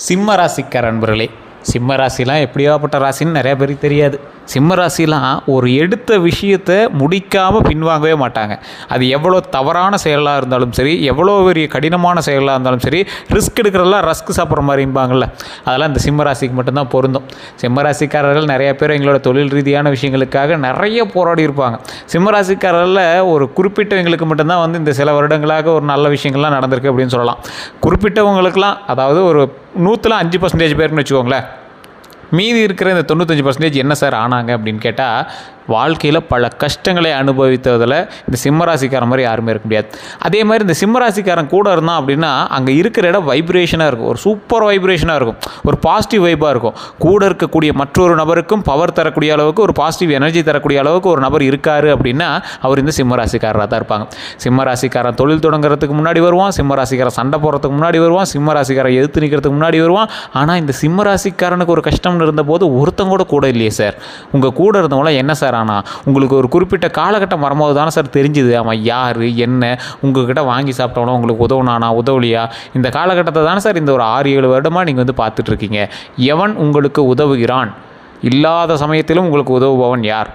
சிம்ம ராசிக்கார அன்பர்களே, சிம்ம ராசிலாம் எப்படியாப்பட்ட ராசின்னு நிறையா பேருக்கு தெரியாது. சிம்ம ராசிலாம் ஒரு எடுத்த விஷயத்தை முடிக்காமல் பின்வாங்கவே மாட்டாங்க. அது எவ்வளோ தவறான செயலாக இருந்தாலும் சரி, எவ்வளோ பெரிய கடினமான செயலாக இருந்தாலும் சரி, ரிஸ்க் எடுக்கிறதெல்லாம் ரஸ்க் சாப்பிட்ற மாதிரிம்பாங்கள்ல, அதெல்லாம் இந்த சிம்ம ராசிக்கு மட்டும்தான் பொருந்தும். சிம்ம ராசிக்காரர்கள் நிறைய பேர் எங்களோட தொழில் ரீதியான விஷயங்களுக்காக நிறைய போராடி இருப்பாங்க. சிம்ம ராசிக்காரர்களில் ஒரு குறிப்பிட்டவங்களுக்கு மட்டும்தான் இந்த சில வருடங்களாக ஒரு நல்ல விஷயங்கள்லாம் நடந்திருக்கு அப்படின்னு சொல்லலாம். குறிப்பிட்டவங்களுக்கெல்லாம், அதாவது ஒரு 100% பேருன்னு வச்சுக்கோங்களேன். மீதி இருக்கிற இந்த 95% என்ன சார் ஆனாங்க அப்படின்னு கேட்டால், வாழ்க்கையில் பல கஷ்டங்களை அனுபவித்ததில் இந்த சிம்மராசிக்காரன் மாதிரி யாருமே இருக்க முடியாது. அதே மாதிரி இந்த சிம்மராசிக்காரன் கூட இருந்தான் அப்படின்னா அங்கே இருக்கிற இடம் வைப்ரேஷனாக இருக்கும், ஒரு சூப்பர் வைப்ரேஷனாக இருக்கும், ஒரு பாசிட்டிவ் வைப்பாக இருக்கும். கூட இருக்கக்கூடிய மற்றொரு நபருக்கும் பவர் தரக்கூடிய அளவுக்கு, ஒரு பாசிட்டிவ் எனர்ஜி தரக்கூடிய அளவுக்கு ஒரு நபர் இருக்கார் அப்படின்னா அவர் இந்த சிம்மராசிக்காரராக தான் இருப்பாங்க. சிம்மராசிக்காரன் தொழில் தொடங்குறதுக்கு முன்னாடி வருவான், சிம்மராசிக்காரன் சண்டை போடுறதுக்கு முன்னாடி வருவான், சிம்மராசிக்காரன் எதிர்த்து நிற்கிறதுக்கு முன்னாடி வருவான். ஆனால் இந்த சிம்மராசிக்காரனுக்கு ஒரு கஷ்டம்னு இருந்தபோது ஒருத்தங்க கூட இல்லையே சார். உங்கள் கூட இருந்தவங்களாம் என்ன சார் ஆனால் உங்களுக்கு ஒரு குறிப்பிட்ட காலகட்டம் வரும்போது தானே சார் தெரிஞ்சுது அவன் யார் என்ன, உங்கள்கிட்ட வாங்கி சாப்பிட்டவனோ உங்களுக்கு உதவுனானா உதவலையா, இந்த காலகட்டத்தை தானே சார் இந்த ஒரு 6-7 வருடமாக நீங்கள் பார்த்துட்ருக்கீங்க. எவன் உங்களுக்கு உதவுகிறான், இல்லாத சமயத்திலும் உங்களுக்கு உதவுபவன் யார்,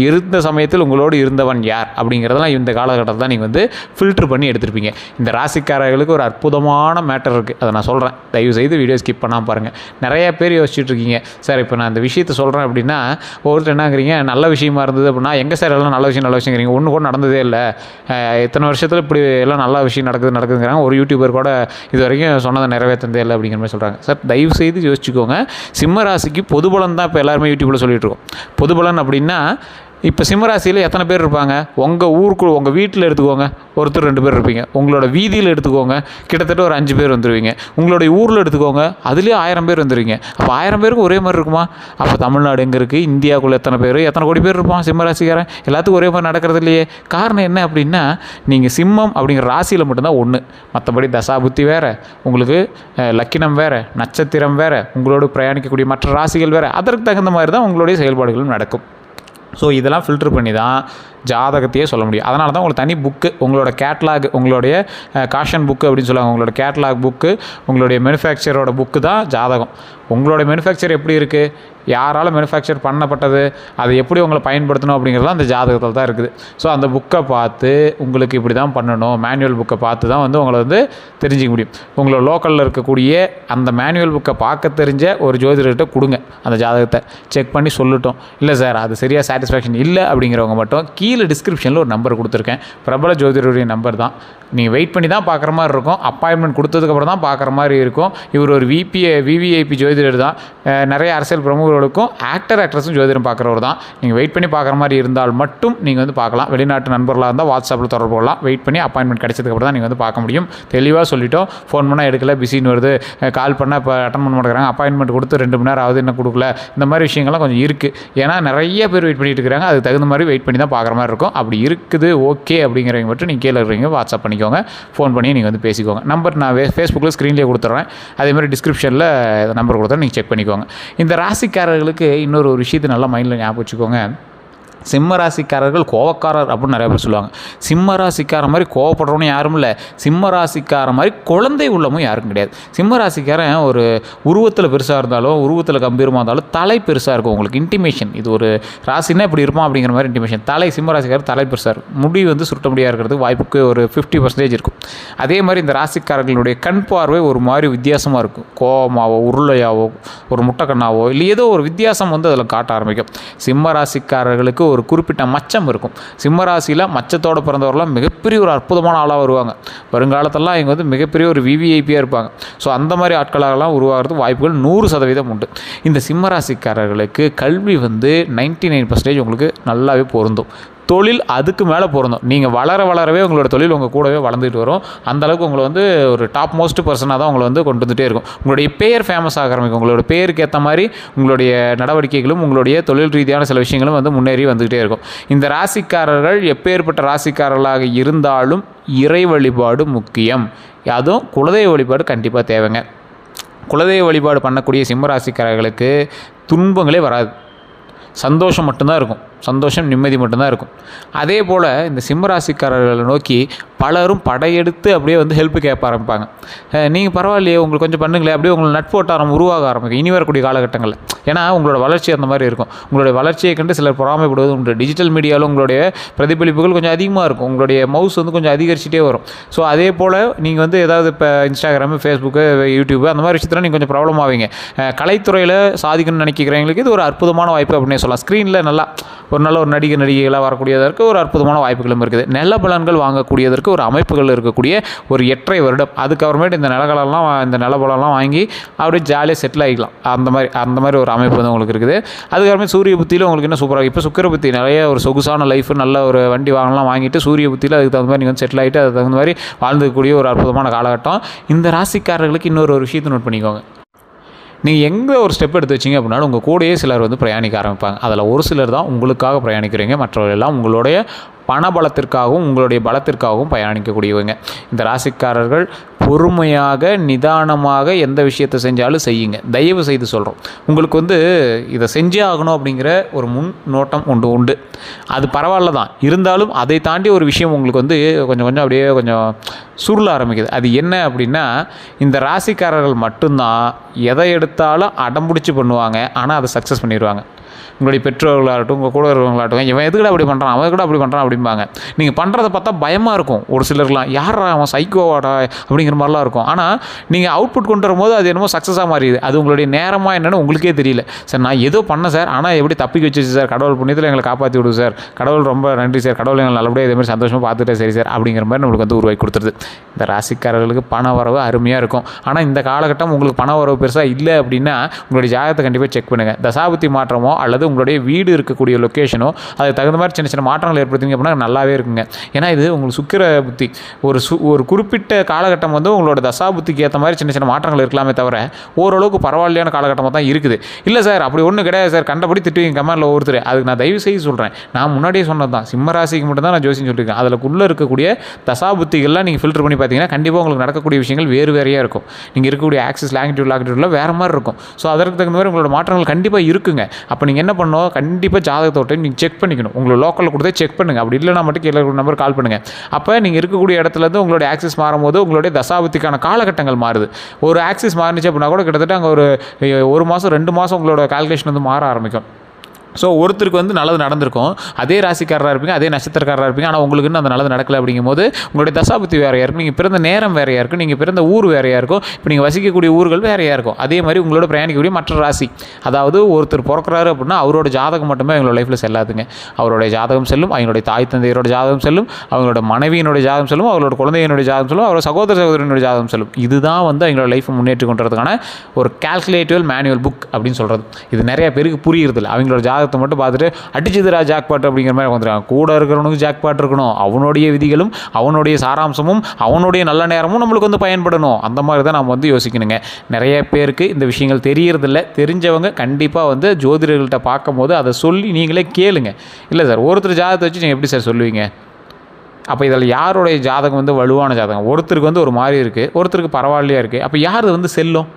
இருந்த சமயத்தில் உங்களோடு இருந்தவன் யார் அப்படிங்கிறதெல்லாம் இந்த காலகட்டத்தில் தான் நீங்கள் ஃபில்ட்ரு பண்ணி எடுத்துருப்பீங்க. இந்த ராசிக்காரர்களுக்கு ஒரு அற்புதமான மேட்டர் இருக்குது, அதை நான் சொல்கிறேன். தயவுசெய்து வீடியோ ஸ்கிப் பண்ணாமல் பாருங்கள். நிறைய பேர் யோசிச்சுட்ருக்கீங்க, சார் இப்போ நான் இந்த விஷயத்தை சொல்கிறேன் அப்படின்னா ஒருத்தர் என்னங்கிறீங்க, நல்ல விஷயமா இருந்தது அப்படின்னா எங்கே சார் எல்லாம் நல்ல விஷயங்கிறீங்க, ஒன்று கூட நடந்ததே இல்லை, இத்தனை வருஷத்தில் இப்படி எல்லாம் நல்ல விஷயம் நடக்குதுங்கிறாங்க, ஒரு யூடியூபர் கூட இது வரைக்கும் சொன்னதை நிறைவேற்றதே இல்லை அப்படிங்கிற மாதிரி சொல்கிறாங்க. சார் தயவுசெய்து யோசிச்சுக்கோங்க. சிம்ம ராசிக்கு பொது பலன் தான் இப்போ எல்லாருமே யூடியூப்பில் சொல்லிகிட்டு இருக்கோம். பொது பலன் அப்படின்னா இப்போ சிம்மராசியில் எத்தனை பேர் இருப்பாங்க, உங்கள் ஊருக்குள்ள உங்கள் வீட்டில் எடுத்துக்கோங்க, ஒருத்தர் 2 பேர் இருப்பீங்க. உங்களோட வீதியில் எடுத்துக்கோங்க, கிட்டத்தட்ட ஒரு 5 பேர் வந்துடுவீங்க. உங்களுடைய ஊரில் எடுத்துக்கோங்க, அதுலேயே 1000 பேர் வந்துடுவீங்க. அப்போ 1000 பேருக்கு ஒரே மாதிரி இருக்குமா? அப்போ தமிழ்நாடு எங்கே இருக்குது, இந்தியாவுக்குள்ளே எத்தனை கோடி பேர் இருப்பான் சிம்மராசிக்காரன்? எல்லாத்துக்கும் ஒரே மாதிரி நடக்கிறது இல்லையே. காரணம் என்ன அப்படின்னா, நீங்கள் சிம்மம் அப்படிங்கிற ராசியில் மட்டும்தான் ஒன்று, மற்றபடி தசாபுத்தி வேறு, உங்களுக்கு லக்கினம் வேறு, நட்சத்திரம் வேறு, உங்களோடு பிரயாணிக்கக்கூடிய மற்ற ராசிகள் வேறு, அதற்கு தகுந்த மாதிரி தான் உங்களுடைய செயல்பாடுகளும் நடக்கும். ஸோ இதெல்லாம் ஃபில்ட்ரு பண்ணி தான் ஜாதகத்தையே சொல்ல முடியும். அதனால தான் உங்களுக்கு தனி புக்கு, உங்களோட கேட்லாக், உங்களுடைய காஷன் புக்கு அப்படின்னு சொல்லுவாங்க. உங்களோட கேட்லாக் புக்கு, உங்களுடைய மேனுஃபேக்சரோட புக்கு தான் ஜாதகம். உங்களோட மேனுஃபேக்சர் எப்படி இருக்குது, யாரால் மேனுஃபேக்சர் பண்ணப்பட்டது, அதை எப்படி உங்களை பயன்படுத்தணும் அப்படிங்கிறதுலாம் அந்த ஜாதகத்தில் தான் இருக்குது. ஸோ அந்த புக்கை பார்த்து உங்களுக்கு இப்படி தான் பண்ணணும், மேனுவல் புக்கை பார்த்து தான் உங்களை தெரிஞ்சிக்க முடியும். உங்களோட லோக்கலில் இருக்கக்கூடிய அந்த மேனுவல் புக்கை பார்க்க தெரிஞ்ச ஒரு ஜோதிடர்கிட்ட கொடுங்க, அந்த ஜாதகத்தை செக் பண்ணி சொல்லட்டும். இல்லை சார் அது சரியாக சாட்டிஸ்ஃபேக்ஷன் இல்லை அப்படிங்கிறவங்க மட்டும் கீழே டிஸ்கிரிப்ஷனில் ஒரு நம்பர் கொடுத்துருக்கேன், பிரபல ஜோதிடருடைய நம்பர் தான். நீங்கள் வெயிட் பண்ணி தான் பார்க்குற மாதிரி இருக்கும், அப்பாயின்மெண்ட் கொடுத்ததுக்கப்புறம் தான் பார்க்குற மாதிரி இருக்கும். இவர் ஒரு விவிஐபி ஜோதிடர் தான், நிறைய அரசியல் பிரமுகர்களுக்கும் ஆக்ட்ரஸும் ஜோதிடம் பார்க்குறவர் தான். நீங்கள் வெயிட் பண்ணி பார்க்குற மாதிரி இருந்தால் மட்டும் நீங்கள் பார்க்கலாம். வெளிநாட்டு நண்பர்களாக இருந்தால் வாட்ஸ்அப்பில் தொடர்பு கொள்ளலாம். வெயிட் பண்ணி அப்பாயின்மெண்ட் கிடைச்சதுக்கப்புறம் தான் நீங்கள் பார்க்க முடியும். தெளிவாக சொல்லிட்டோம். ஃபோன் பண்ணால் எடுக்கல, பிஸின்னு வருது, கால் பண்ணால் இப்போ அட்டன் பண்ண மாட்டேங்கிறாங்க, அப்பாயின்மெண்ட் கொடுத்து 2 மணி நேரம் ஆகுது இன்னும் கொடுக்கல, இந்த மாதிரி விஷயங்கள்லாம் கொஞ்சம் இருக்குது. ஏன்னா நிறைய பேர் வெயிட் பண்ணிட்டு இருக்கிறாங்க, அதுக்கு தகுந்த மாதிரி வெயிட் பண்ணி தான் பார்க்குற மாதிரி இருக்கும். அப்படி இருக்குது ஓகே அப்படிங்கிறவங்க மட்டும் நீங்கள் கீழே இருக்கிறீங்க வாட்ஸ்அப் பண்ணிக்கோங்க, ஃபோன் பண்ணி நீங்கள் பேசிக்கோங்க. நம்பர் நான் ஃபேஸ்புக்கில் ஸ்க்ரீன்லேயே கொடுத்துட்றேன், அதேமாதிரி டிஸ்கிரிப்ஷனில் நம்பர் கொடுத்தா நீங்கள் செக் பண்ணிக்கோங்க. இந்த ராசிக்காரர்களுக்கு இன்னொரு விஷயத்தை நல்லா மைண்டில் ஞாபகம் வச்சுக்கோங்க. சிம்ம ராசிக்காரர்கள் கோவக்காரர் அப்படின்னு நிறைய பேர் சொல்லுவாங்க. சிம்ம ராசிக்கார மாதிரி கோவப்படுறவனு யாரும் இல்லை, சிம்ம ராசிக்கார மாதிரி குழந்தை உள்ளமும் யாருக்கும் கிடையாது. சிம்ம ராசிக்காரன் ஒரு உருவத்தில் பெருசாக இருந்தாலும், உருவத்தில் கம்பீரமாக இருந்தாலும், தலை பெருசாக இருக்கும். உங்களுக்கு இன்டிமேஷன், இது ஒரு ராசினா இப்படி இருப்பான் அப்படிங்கிற மாதிரி இன்டிமேஷன். சிம்ம ராசிக்காரர் தலை பெருசாக இருக்கும், முடி சுருட்ட முடியாக இருக்கிறதுக்கு வாய்ப்புக்கு ஒரு 50% இருக்கும். அதே மாதிரி இந்த ராசிக்காரர்களுடைய கண் பார்வை ஒரு மாதிரி வித்தியாசமாக இருக்கும். கோவமாவோ, உருளையாவோ, ஒரு முட்டைக்கண்ணாவோ, இல்லை ஏதோ ஒரு வித்தியாசம் அதில் காட்ட ஆரம்பிக்கும். சிம்ம ராசிக்காரர்களுக்கு ஒரு குறிப்பிட்ட மச்சம் இருக்கும். சிம்மராசியில் மச்சத்தோடு பிறந்தவர்களாம் மிகப்பெரிய ஒரு அற்புதமான ஆளாக வருவாங்க. வருங்காலத்தெல்லாம் இவங்க மிகப்பெரிய ஒரு விவிஐபியாக இருப்பாங்க. ஸோ அந்த மாதிரி ஆட்களாகலாம் உருவாகிறது வாய்ப்புகள் 100% உண்டு. இந்த சிம்மராசிக்காரர்களுக்கு கல்வி 99% உங்களுக்கு நல்லாவே பொருந்தும். தொழில் அதுக்கு மேலே பொருந்தும். நீங்கள் வளரவே உங்களோட தொழில் உங்கள் கூடவே வளர்ந்துட்டு வரும். அந்தளவுக்கு உங்களை ஒரு டாப் மோஸ்ட் பர்சனாக தான் உங்களை கொண்டு வந்துகிட்டே இருக்கும். உங்களுடைய பேர் ஃபேமஸ் ஆக ஆரம்பிக்கும். உங்களோட பேருக்கு ஏற்ற மாதிரி உங்களுடைய நடவடிக்கைகளும் உங்களுடைய தொழில் ரீதியான சில விஷயங்களும் முன்னேறி வந்துக்கிட்டே இருக்கும். இந்த ராசிக்காரர்கள் எப்பேற்பட்ட ராசிக்காரர்களாக இருந்தாலும் இறை வழிபாடு முக்கியம். அதுவும் குலதெய்வ வழிபாடு கண்டிப்பாக தேவைங்க. குலதெய்வ வழிபாடு பண்ணக்கூடிய சிம்மராசிக்காரர்களுக்கு துன்பங்களே வராது, சந்தோஷம் மட்டும்தான் இருக்கும். சந்தோஷம், நிம்மதி மட்டும்தான் இருக்கும். அதே போல் இந்த சிம்மராசிக்காரர்களை நோக்கி பலரும் படையெடுத்து அப்படியே வந்து ஹெல்ப் கேட்க ஆரம்பிப்பாங்க. நீங்கள் பரவாயில்லையே, உங்களுக்கு கொஞ்சம் பண்ணுங்களேன், அப்படியே உங்களை நட்போட்டாரம் உருவாக ஆரம்பிக்கும் இனி வரக்கூடிய காலகட்டங்களில். ஏன்னா உங்களோட வளர்ச்சி அந்த மாதிரி இருக்கும். உங்களுடைய வளர்ச்சியை கண்டு சிலர் பொறாமைப்படுவது உண்டு. டிஜிட்டல் மீடியாவில் உங்களுடைய பிரதிபலிப்புகள் கொஞ்சம் அதிகமாக இருக்கும். உங்களுடைய மவுஸ் வந்து கொஞ்சம் அதிகரிச்சுட்டே வரும். ஸோ அதே போல் நீங்கள் வந்து ஏதாவது இப்போ இன்ஸ்டாகிராமு, ஃபேஸ்புக்கு, யூடியூப்பு அந்த மாதிரி விஷயத்தில் நீங்கள் கொஞ்சம் ப்ராப்ளம் ஆவீங்க. கலைத்துறையில் சாதிக்கணும்னு நினைக்கிறவங்களுக்கு இது ஒரு அற்புதமான வாய்ப்பு அப்படின்னே சொல்லலாம். ஸ்க்ரீனில் நல்ல ஒரு நடிகைகளாக வரக்கூடியதற்கு ஒரு அற்புதமான வாய்ப்புகளும் இருக்குது. நல்ல பலன்கள் வாங்கக்கூடியதற்கு ஒரு அமைப்புகள் இருக்கக்கூடிய ஒரு 8.5 வருடம். அதுக்கப்புறமேட்டு இந்த நிலபலம்லாம் வாங்கி அப்படியே ஜாலியாக செட்டில் ஆகிக்கலாம். அந்த மாதிரி ஒரு அமைப்பு வந்து உங்களுக்கு இருக்குது. அதுக்கப்புறமே சூரிய புத்தியில் உங்களுக்கு என்ன சூப்பராக இப்போ சுக்கிர புத்தி நிறைய ஒரு சொகுசான லைஃப், நல்ல ஒரு வண்டி வாங்கலாம் வாங்கிட்டு சூரிய புத்தியில் அதுக்கு தகுந்த மாதிரி நீங்கள் வந்து செட்டில் ஆகிட்டு அதுக்கு தகுந்த மாதிரி வாழ்ந்துக்கூடிய ஒரு அற்புதமான காலகட்டம். இந்த ராசிக்காரர்களுக்கு இன்னொரு விஷயத்தை நோட் பண்ணிக்கோங்க. நீங்கள் எங்கே ஒரு ஸ்டெப் எடுத்து வச்சிங்க அப்படின்னாலும் உங்கள் கூடயே சிலர் வந்து பிரயாணிக்க ஆரம்பிப்பாங்க. அதில் ஒரு சிலர் தான் உங்களுக்காக பிரயாணிக்கிறீங்க, மற்றவர்கள் எல்லாம் உங்களுடைய பணபலத்திற்காகவும் உங்களுடைய பலத்திற்காகவும் பயணிக்கக்கூடியவங்க. இந்த ராசிக்காரர்கள் பொறுமையாக நிதானமாக எந்த விஷயத்தை செஞ்சாலும் செய்யுங்க. தயவு செய்து சொல்கிறோம், உங்களுக்கு வந்து இதை செஞ்சே ஆகணும் அப்படிங்கிற ஒரு முன் நோட்டம் உண்டு. அது பரவாயில்ல தான், இருந்தாலும் அதை தாண்டி ஒரு விஷயம் உங்களுக்கு வந்து கொஞ்சம் அப்படியே கொஞ்சம் சுருள ஆரம்பிக்குது. அது என்ன அப்படின்னா, இந்த ராசிக்காரர்கள் மட்டும்தான் எதை எடுத்தாலும் அடம்பிடிச்சு பண்ணுவாங்க, ஆனால் அதை சக்ஸஸ் பண்ணிடுவாங்க. உங்களுடைய பெற்றோர்களாகட்டும், உங்கள் கூட இருக்கிறவங்களாகட்டும், இவன் எதுக்கூட அப்படி பண்ணுறான், அவன் கூட அப்படி பண்ணுறான் அப்படிம்பாங்க. நீங்கள் பண்ணுறதை பார்த்தா பயமாக இருக்கும். ஒரு சிலர்லாம் யாரா அவன் சைக்கோவாடா அப்படிங்கிற மாதிரிலாம் இருக்கும். ஆனால் நீங்கள் அவுட்புட் கொண்டு வரும்போது அது என்னமோ சக்ஸஸாக மாறிடுது. அது உங்களுடைய நேரமாக என்னென்னு உங்களுக்கே தெரியல. சார் நான் ஏதோ பண்ணேன் சார், ஆனால் எப்படி தப்பிக்க வச்சிச்சு சார், கடவுள் புண்ணியத்தில் எங்களை காப்பாற்றி விடுது சார், கடவுள் ரொம்ப நன்றி சார், கடவுள் எங்களை நல்லபடியாக இதேமாதிரி சந்தோஷமாக பார்த்துட்டே சரி சார் அப்படிங்கிற மாதிரி நம்மளுக்கு வந்து உருவாக்கி கொடுத்துருது. இந்த ராசிக்காரர்களுக்கு பண வரவு அருமையாக இருக்கும். ஆனால் இந்த காலகட்டம் உங்களுக்கு பண வரவு பெருசாக இல்லை அப்படின்னா உங்களுடைய ஜாதகத்தை கண்டிப்பாக செக் பண்ணுங்கள். தசாபுத்தி மாற்றமோ அல்லது உங்களுடைய வீடு இருக்கக்கூடிய லொக்கேஷனோ அதுக்கு தகுந்த மாதிரி சின்ன மாற்றங்கள் ஏற்படுத்திங்க அப்படின்னா நல்லாவே இருக்குங்க. ஏன்னா இது உங்களுக்கு சுக்கிர புத்தி ஒரு குறிப்பிட்ட காலகட்டம் வந்து உங்களோட தசாபுத்திக்கு ஏற்ற மாதிரி சின்ன மாற்றங்கள் இருக்கலாமே தவிர ஓரளவுக்கு பரவாயில்லையான காலகட்டமாக தான் இருக்குது. இல்லை சார் அப்படி ஒன்றும் கிடையாது சார், கண்டபடி திட்டுவீங்க கமெண்ட்டில் ஒருத்தர். அதுக்கு நான் தயவு செய்து சொல்கிறேன், நான் முன்னாடியே சொன்னது தான், சிம்மராசிக்கு மட்டும் தான் நான் ஜோசியம் சொல்லியிருக்கேன். அதுக்குள்ளே இருக்கக்கூடிய தசாபுத்திகள்லாம் நீங்கள் ஃபில்டர் பண்ணி பார்த்தீங்கன்னா கண்டிப்பாக உங்களுக்கு நடக்கக்கூடிய விஷயங்கள் வேறையாக இருக்கும். நீங்கள் இருக்கக்கூடிய ஆக்சிஸ் லாங்கிடியூடில் வேறு மாதிரி இருக்கும். ஸோ அதற்கு தகுந்த மாதிரி உங்களோட மாற்றங்கள் கண்டிப்பாக இருக்குங்க. அப்போ நீங்கள் என்ன பண்ணணும், கண்டிப்பாக ஜாதகத்தோட நீங்கள் செக் பண்ணிக்கணும். உங்களோட லோக்கலில் கொடுத்தே செக் பண்ணுங்கள். அப்படி இல்லைனா மட்டும் கீழே நம்பர் கால் பண்ணுங்கள். அப்போ நீங்கள் இருக்கக்கூடிய இடத்துலேருந்து உங்களுடைய ஆக்சிஸ் மாறும்போது உங்களுடைய தசாபுத்திக்கான காலகட்டங்கள் மாறுது. ஒரு ஆக்சிஸ் மாறிச்சு அப்படின்னா கூட கிட்டத்தட்ட அங்கே ஒரு மாதம் 2 மாதம் உங்களோட கால்குலேஷன் வந்து மாற ஆரம்பிக்கும். ஸோ ஒருத்தருக்கு வந்து நல்லது நடந்திருக்கும், அதே ராசிக்காரராக இருப்பீங்க, அதே நட்சத்திரக்காரராக இருப்பீங்க, ஆனால் உங்களுக்கு இன்னும் அந்த நல்லது நடக்கலை. அப்படிங்கும்போது உங்களுடைய தசாபுத்தி வேறையாக இருக்கும், நீங்கள் பிறந்த நேரம் வேறையாக இருக்கும், நீங்கள் பிறந்த ஊர் வேறையாக இருக்கும், இப்போ நீங்கள் வசிக்கக்கூடிய ஊர்கள் வேறையாக இருக்கும். அதே மாதிரி உங்களோட பிரயாணிக்கக்கூடிய மற்ற ராசி, அதாவது ஒருத்தர் பிறக்கிறாரு அப்படின்னா அவரோட ஜாதகம் மட்டுமே அவங்களோட லைஃப்பில் செல்லாதுங்க. அவருடைய ஜாதகம் செல்லும், அவங்களுடைய தாய் தந்தையரோட ஜாதகம் செல்லும், அவங்களோட மனைவியினுடைய ஜாதகம் செல்லும், அவங்களோட குழந்தையினுடைய ஜாதகம் செல்லும், அவரோட சகோதரனுடைய ஜாதகம் செல்லும். இதுதான் வந்து அவங்களோட லைஃப்பை முன்னேற்றி கொண்டுறதுக்கான ஒரு கால்குலேட்டிவ் மேனுவல் புக் அப்படின்னு சொல்கிறது. இது நிறைய பேருக்கு புரியுறதில்ல. அவங்களோட ஜாதகத்தை மட்டும் பார்த்துட்டு அடிச்சுதுரா ஜாக்பாட் அப்படிங்கிற மாதிரி வந்துருக்காங்க. கூட இருக்கிறவனுக்கு ஜாக்பாட் இருக்கணும், அவனுடைய விதிகளும் அவனுடைய சாராம்சமும் அவனுடைய நல்ல நேரமும் நம்மளுக்கு வந்து பயன்படணும். அந்த மாதிரி தான் நம்ம வந்து யோசிக்கணுங்க. நிறைய பேருக்கு இந்த விஷயங்கள் தெரியறதில்ல. தெரிஞ்சவங்க கண்டிப்பாக வந்து ஜோதிடர்கள்ட்ட பார்க்கும்போது அதை சொல்லி நீங்களே கேளுங்க. இல்லை சார் ஒருத்தர் ஜாதகத்தை வச்சு நீங்கள் எப்படி சார் சொல்லுவீங்க? அப்போ இதில் யாருடைய ஜாதகம் வந்து வலுவான ஜாதகம்? ஒருத்தருக்கு வந்து ஒரு மாதிரி இருக்குது, ஒருத்தருக்கு பரவாயில்லையா இருக்குது. அப்போ யார் வந்து செல்லும்?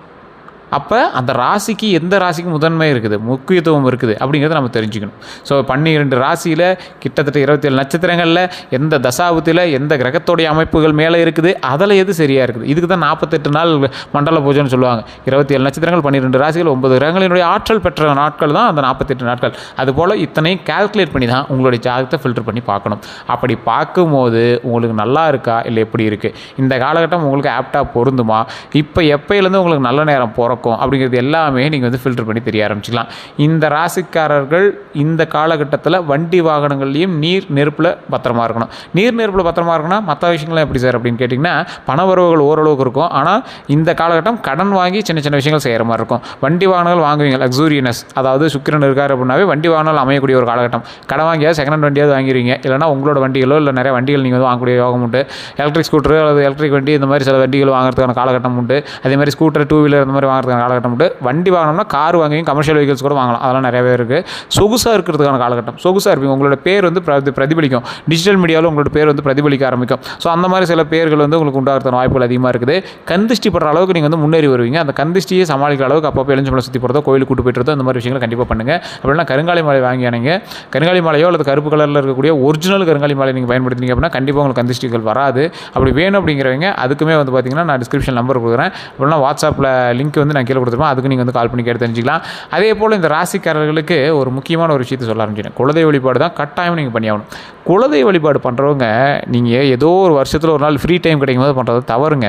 அப்போ அந்த ராசிக்கு எந்த ராசிக்கு முதன்மை இருக்குது, முக்கியத்துவம் இருக்குது அப்படிங்கிறத நம்ம தெரிஞ்சுக்கணும். ஸோ 12 ராசியில் கிட்டத்தட்ட 27 நட்சத்திரங்களில் எந்த தசாபுத்தியில் எந்த கிரகத்தோடைய அமைப்புகள் மேலே இருக்குது, அதில் எது சரியாக இருக்குது. இதுக்கு தான் 48 நாள் மண்டல பூஜைன்னு சொல்லுவாங்க. 27 நட்சத்திரங்கள் 12 ராசிகள் 9 கிரகங்களினுடைய ஆற்றல் பெற்ற நாட்கள் தான் அந்த 48 நாட்கள். அதுபோல் இத்தனை கால்குலேட் பண்ணி தான் உங்களுடைய ஜாதகத்தை ஃபில்டர் பண்ணி பார்க்கணும். அப்படி பார்க்கும்போது உங்களுக்கு நல்லா இருக்கா இல்லை எப்படி இருக்குது, இந்த காலகட்டம் உங்களுக்கு ஆப்டாக பொருந்துமா, இப்போ எப்போயிலேருந்து உங்களுக்கு நல்ல நேரம் பிறக்கும் அப்படிங்கிறது எல்லாமே நீங்கள் வந்து ஃபில்டர் பண்ணி தெரிய ஆரம்பிச்சிக்கலாம். இந்த ராசிக்காரர்கள் இந்த காலகட்டத்தில் வண்டி வாகனங்கள்லையும் நீர் நெருப்பில் பத்திரமா இருக்கணும். நீர் நெருப்பில் பத்திரமா இருக்கணும்னா மற்ற விஷயங்கள்லாம் எப்படி சார் அப்படின்னு கேட்டிங்கன்னா, பணவரவுகள் ஓரளவுக்கு இருக்கும். ஆனால் இந்த காலகட்டம் கடன் வாங்கி சின்ன விஷயங்கள் செய்கிற மாதிரி இருக்கும். வண்டி வாகனங்கள் வாங்குவீங்க, லக்ஸூரியனஸ், அதாவது சுக்கிரன் இருக்கார் அப்படின்னாவே வண்டி வாகனங்கள் அமையக்கூடிய ஒரு காலகட்டம். கடன் வாங்கியாவது செகண்ட் ஹேண்ட் வண்டியாவது வாங்கிடுவீங்க. இல்லைனா உங்களோட வண்டிகளோ இல்லை நிறைய வண்டிகள் நீங்கள் வந்து வாங்கக்கூடிய யோகம் உண்டு. எலக்ட்ரிக் ஸ்கூட்டரு அல்லது எலக்ட்ரிக் வண்டி இந்த மாதிரி சில வண்டிகள் வாங்குறதுக்கான காலகட்டம் உண்டு. அதே மாதிரி ஸ்கூட்டர் 2 வீலர் இந்த மாதிரி வாங்குறதுக்கான இருக்கிறதுக்கான காலகட்டம் உண்டு. வண்டி வாங்கினோம்னா கார் வாங்குவீங்க, கமர்ஷியல் வெஹிக்கிள்ஸ் கூட வாங்கலாம், அதெல்லாம் நிறையவே இருக்குது. சொகுசாக இருக்கிறதுக்கான காலகட்டம், சொகுசாக இருப்பீங்க, உங்களோட பேர் வந்து பிரதிபலிக்கும், டிஜிட்டல் மீடியாவில் உங்களோட பேர் வந்து பிரதிபலிக்க ஆரம்பிக்கும். ஸோ அந்த மாதிரி சில பேர்கள் வந்து உங்களுக்கு உண்டாகிறதுக்கான வாய்ப்புகள் அதிகமாக இருக்குது. கந்திஷ்டி படுற அளவுக்கு நீங்கள் வந்து முன்னேறி வருவீங்க. அந்த கந்திஷ்டியை சமாளிக்கிற அளவுக்கு அப்பப்போ எலுமிச்சம்பழம் சுற்றி போகிறதோ, கோயிலுக்கு கூட்டு போய்ட்டு அந்த மாதிரி விஷயங்களை கண்டிப்பாக பண்ணுங்கள். அப்படின்னா கருங்காலி மாலை வாங்கி அணைங்க. கருங்காலி மாலையோ அல்லது கருப்பு கலரில் இருக்கக்கூடிய ஒரிஜினல் கருங்காலி மாலை நீங்கள் பயன்படுத்தினீங்க அப்படின்னா கண்டிப்பாக உங்களுக்கு கந்திஷ்டிகள் வராது. அப்படி வேணும் அப்படிங்கிறவங்க அதுக்குமே வந்து பார்த்தீங்கன்னா நான் டிஸ்கிரிப்ஷன் நம்பர் கொடுக்குறேன், அப்படின்னா வாட்ஸ்அப்பில் லிங்க் வந்து நான் கீழே கொடுத்துருப்பேன், அதுக்கு நீங்கள் வந்து கால் பண்ணி கேட்டு தெரிஞ்சிக்கலாம். அதே போல் இந்த ராசிக்காரர்களுக்கு ஒரு முக்கியமான ஒரு விஷயத்தை சொல்ல ஆரம்பிச்சிட்டேன். குலதெய்வ வழிபாடு தான் கட்டாயம் நீங்கள் பண்ணி ஆகணும். குலதெய்வ வழிபாடு பண்ணுறவங்க நீங்கள் ஏதோ ஒரு வருஷத்தில் ஒரு நாள் ஃப்ரீ டைம் கிடைக்கும் போது பண்ணுறது தவறுங்க.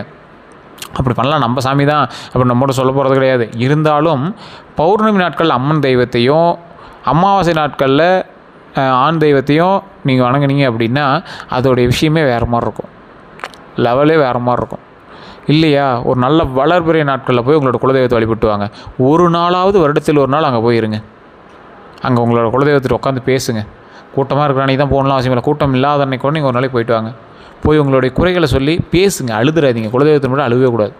அப்படி பண்ணலாம், நம்ம சாமி தான் அப்படி நம்மளோட சொல்ல போகிறது கிடையாது. இருந்தாலும் பௌர்ணமி நாட்களில் அம்மன் தெய்வத்தையும், அமாவாசை நாட்களில் ஆண் தெய்வத்தையும் நீங்கள் வணங்குனீங்க அப்படின்னா அதோடைய விஷயமே வேறு மாதிரி இருக்கும், லெவலே வேறு மாதிரி இருக்கும் இல்லையா? ஒரு நல்ல வளர்பிறை நாட்களில் போய் உங்களோட குலதெய்வத்தை வழிபட்டு வாங்க. ஒரு நாளாவது வருடத்தில் ஒரு நாள் அங்கே போயிருங்க. அங்கே உங்களோட குலதெய்வத்தை உட்காந்து பேசுங்க. கூட்டமாக இருக்கிற அன்றைக்கி தான் போகணும்லாம் அவசியம் இல்லை, கூட்டம் இல்லாத அன்றைக்கி கூட நீங்கள் ஒரு நாளைக்கு போயிட்டு வாங்க. போய் உங்களுடைய குறைகளை சொல்லி பேசுங்க, அழுதுறாதீங்க. குலதெய்வத்தை மட்டும் அழுவே கூடாது,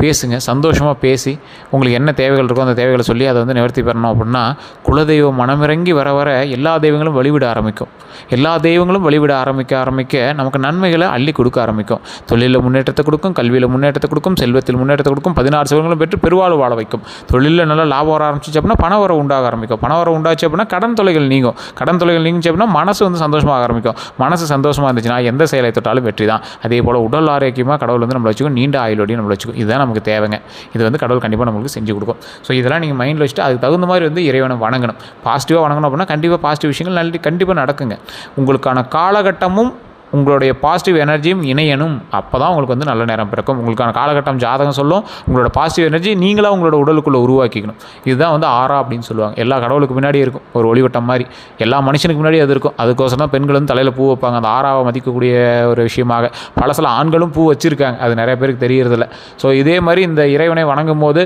பேசுங்க. சந்தோஷமாக பேசி உங்களுக்கு என்ன தேவைகள் இருக்கோ அந்த தேவைகளை சொல்லி அதை வந்து நிவர்த்தி பெறணும். அப்படின்னா குலதெய்வம் மனமிறங்கி வர வர எல்லா தெய்வங்களும் வழிவிட ஆரம்பிக்கும். எல்லா தெய்வங்களும் வழிவிட ஆரம்பிக்க நமக்கு நன்மைகளை அள்ளி கொடுக்க ஆரம்பிக்கும். தொழிலில் முன்னேற்றத்தை கொடுக்கும், கல்வியில் முன்னேற்றத்தை கொடுக்கும், செல்வத்தில் முன்னேற்றத்தை கொடுக்கும், 16 செல்வங்களும் பெற்று பெருவாழ்வு வாழ வைக்கும். தொழிலில் நல்லா லாபம் வர ஆரம்பிச்சு அப்படின்னா பண வர உண்டாக ஆரம்பிக்கும். பண வர உண்டாச்சு அப்படின்னா கடன் தொலைகள் நீங்கும். கடன் தொலைகள் நீங்கிச்சு அப்படின்னா மனசு வந்து சந்தோஷமாக ஆரம்பிக்கும். மனசு சந்தோஷமாக இருந்துச்சுன்னா எந்த செயலை தொட்டாலும் வெற்றி தான். அதே போல் உடல் ஆரோக்கியமாக கடவுள் வந்து நம்மளை வச்சுக்கும், நீண்ட ஆயுளோடையும் நம்மளை வச்சுக்கும். இதுதான் நமக்கு தேவைங்க. இது வந்து கடவுள் கண்டிப்பாக நம்மளுக்கு செஞ்சு கொடுக்கும். ஸோ இதெல்லாம் நீங்கள் மைண்டில் வச்சுட்டு அதுக்கு தகுந்த மாதிரி வந்து இறைவனை வணங்கணும். பாசிட்டிவாக வணங்கணும் அப்படின்னா கண்டிப்பாக பாசிட்டிவ் விஷயங்கள் கண்டிப்பாக நடக்குங்க. உங்களுக்கான காலகட்டமும் உங்களுடைய பாசிட்டிவ் எனர்ஜியும் இணையணும். அப்போ தான் உங்களுக்கு வந்து நல்ல நேரம் பிறக்கும். உங்களுக்கான காலகட்டம் ஜாதகம் சொல்லும். உங்களோட பாசிட்டிவ் எனர்ஜி நீங்களாக உங்களோட உடலுக்குள்ளே உருவாக்கிக்கணும். இதுதான் வந்து ஆறா அப்படின்னு சொல்லுவாங்க. எல்லா கடவுளுக்கு முன்னாடி இருக்கும் ஒரு ஒளிவட்டம் மாதிரி, எல்லா மனுஷனுக்கு முன்னாடி அது இருக்கும். அதுக்கோசரம் தான் பெண்கள் வந்து தலையில் பூ வைப்பாங்க, அந்த ஆறாவை மதிக்கக்கூடிய ஒரு விஷயமாக. பல சில ஆண்களும் பூ வச்சுருக்காங்க, அது நிறைய பேருக்கு தெரியறதில்ல. ஸோ இதே மாதிரி இந்த இறைவனை வணங்கும் போது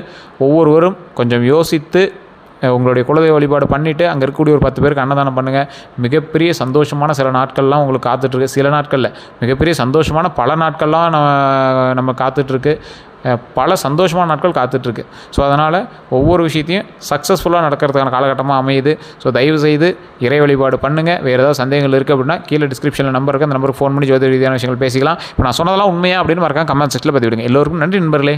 ஒவ்வொருவரும் கொஞ்சம் யோசித்து உங்களுடைய குலதெய்வ வழிபாடு பண்ணிவிட்டு அங்கே இருக்கக்கூடிய ஒரு 10 பேருக்கு அன்னதானம் பண்ணுங்கள். மிகப்பெரிய சந்தோஷமான சில நாட்கள்லாம் உங்களுக்கு காத்துட்ருக்கு. சில நாட்களில் மிகப்பெரிய சந்தோஷமான பல நாட்கள்லாம் நம்ம காத்துட்ருக்கு. பல சந்தோஷமான நாட்கள் காத்துட்ருக்கு. ஸோ அதனால் ஒவ்வொரு விஷயத்தையும் சக்ஸஸ்ஃபுல்லாக நடக்கிறதுக்கான காலகட்டமாக அமையுது. ஸோ தயவுசெய்து இறை வழிபாடு பண்ணுங்கள். வேறு ஏதாவது சந்தேகங்கள் இருக்குது அப்படின்னா கீழே டிஸ்கிரிப்ஷனில் நம்பர் இருக்குது, அந்த நம்பருக்கு ஃபோன் பண்ணி ஜோதிட ரீதியான விஷயங்கள் பேசிக்கலாம். இப்போ நான் சொன்னதெல்லாம் உண்மையா அப்படின்னு மறக்காம கமெண்ட் செக்ஷனில் பதிவிடுங்க. எல்லோருக்கும் நன்றி நண்பர்களே.